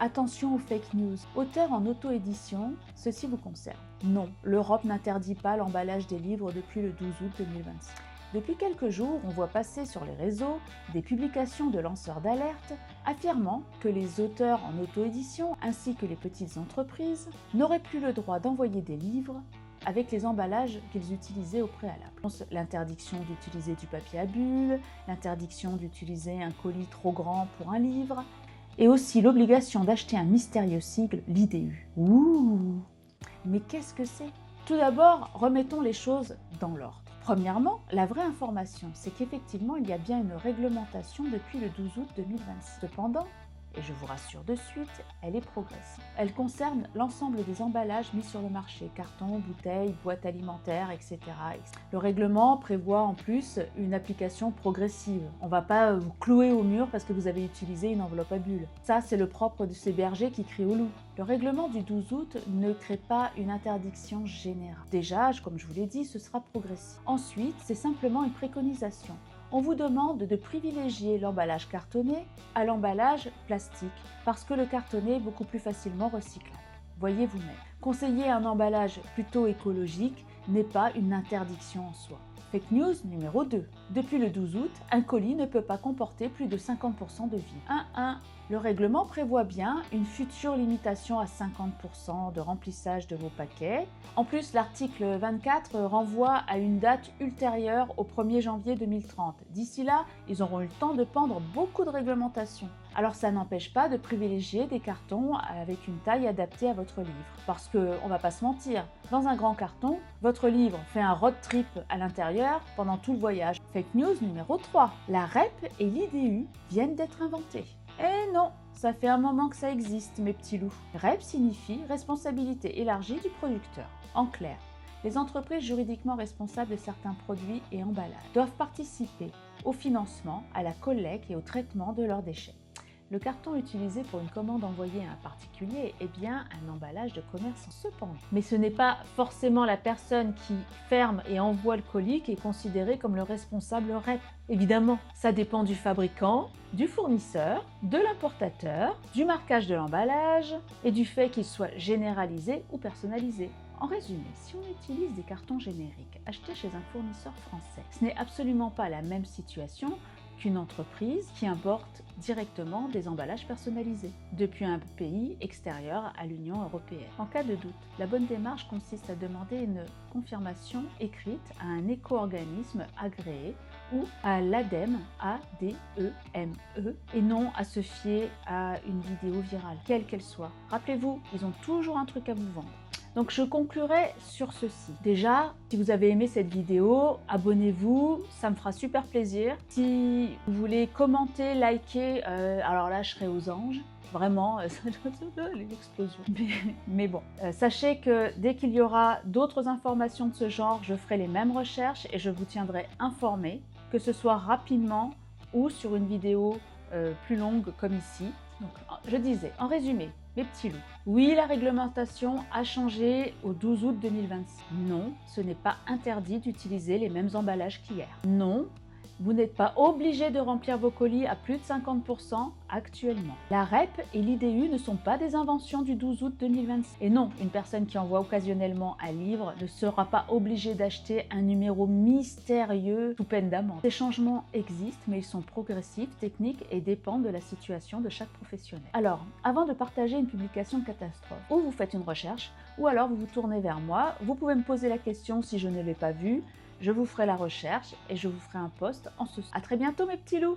Attention aux fake news. Auteur en auto-édition, ceci vous concerne. Non, l'Europe n'interdit pas l'emballage des livres depuis le 12 août 2026. Depuis quelques jours, on voit passer sur les réseaux des publications de lanceurs d'alerte affirmant que les auteurs en auto-édition ainsi que les petites entreprises n'auraient plus le droit d'envoyer des livres avec les emballages qu'ils utilisaient au préalable. L'interdiction d'utiliser du papier à bulles, l'interdiction d'utiliser un colis trop grand pour un livre, et aussi l'obligation d'acheter un mystérieux sigle, l'IDU. Ouh! Mais qu'est-ce que c'est? Tout d'abord, remettons les choses dans l'ordre. Premièrement, la vraie information, c'est qu'effectivement, il y a bien une réglementation depuis le 12 août 2026. Cependant, et je vous rassure de suite, elle est progressive. Elle concerne l'ensemble des emballages mis sur le marché, cartons, bouteilles, boîtes alimentaires, etc. Le règlement prévoit en plus une application progressive. On ne va pas vous clouer au mur parce que vous avez utilisé une enveloppe à bulles. Ça, c'est le propre de ces bergers qui crient au loup. Le règlement du 12 août ne crée pas une interdiction générale. Déjà, comme je vous l'ai dit, ce sera progressif. Ensuite, c'est simplement une préconisation. On vous demande de privilégier l'emballage cartonné à l'emballage plastique parce que le cartonné est beaucoup plus facilement recyclable. Voyez vous-même. Conseiller un emballage plutôt écologique n'est pas une interdiction en soi. Fake news numéro 2. Depuis le 12 août, un colis ne peut pas comporter plus de 50% de vide. 1. Le règlement prévoit bien une future limitation à 50% de remplissage de vos paquets. En plus, l'article 24 renvoie à une date ultérieure au 1er janvier 2030. D'ici là, ils auront eu le temps de pendre beaucoup de réglementations. Alors ça n'empêche pas de privilégier des cartons avec une taille adaptée à votre livre. Parce qu'on va pas se mentir, dans un grand carton, votre livre fait un road trip à l'intérieur pendant tout le voyage. Fake news numéro 3. La REP et l'IDU viennent d'être inventés. Eh non, ça fait un moment que ça existe, mes petits loups. REP signifie responsabilité élargie du producteur. En clair, les entreprises juridiquement responsables de certains produits et emballages doivent participer au financement, à la collecte et au traitement de leurs déchets. Le carton utilisé pour une commande envoyée à un particulier est bien un emballage de commerce cependant. Mais ce n'est pas forcément la personne qui ferme et envoie le colis qui est considérée comme le responsable REP. Évidemment, ça dépend du fabricant, du fournisseur, de l'importateur, du marquage de l'emballage et du fait qu'il soit généralisé ou personnalisé. En résumé, si on utilise des cartons génériques achetés chez un fournisseur français, ce n'est absolument pas la même situation qu'une entreprise qui importe directement des emballages personnalisés depuis un pays extérieur à l'Union européenne. En cas de doute, la bonne démarche consiste à demander une confirmation écrite à un éco-organisme agréé ou à l'ADEME, A-D-E-M-E, et non à se fier à une vidéo virale, quelle qu'elle soit. Rappelez-vous, ils ont toujours un truc à vous vendre. Donc je conclurai sur ceci. Déjà, si vous avez aimé cette vidéo, abonnez-vous, ça me fera super plaisir. Si vous voulez commenter, liker, alors là je serai aux anges. Vraiment, ça doit être l'explosion. Mais bon, sachez que dès qu'il y aura d'autres informations de ce genre, je ferai les mêmes recherches et je vous tiendrai informé, que ce soit rapidement ou sur une vidéo plus longue comme ici. Donc, je disais, en résumé, mes petits loups, oui, la réglementation a changé au 12 août 2026. Non, ce n'est pas interdit d'utiliser les mêmes emballages qu'hier. Non, vous n'êtes pas obligé de remplir vos colis à plus de 50% actuellement. La REP et l'IDU ne sont pas des inventions du 12 août 2026. Et non, une personne qui envoie occasionnellement un livre ne sera pas obligée d'acheter un numéro mystérieux sous peine d'amende. Ces changements existent, mais ils sont progressifs, techniques et dépendent de la situation de chaque professionnel. Alors, avant de partager une publication catastrophe, ou vous faites une recherche, ou alors vous vous tournez vers moi, vous pouvez me poser la question si je ne l'ai pas vue, je vous ferai la recherche et je vous ferai un post en ce sens. À très bientôt mes petits loups!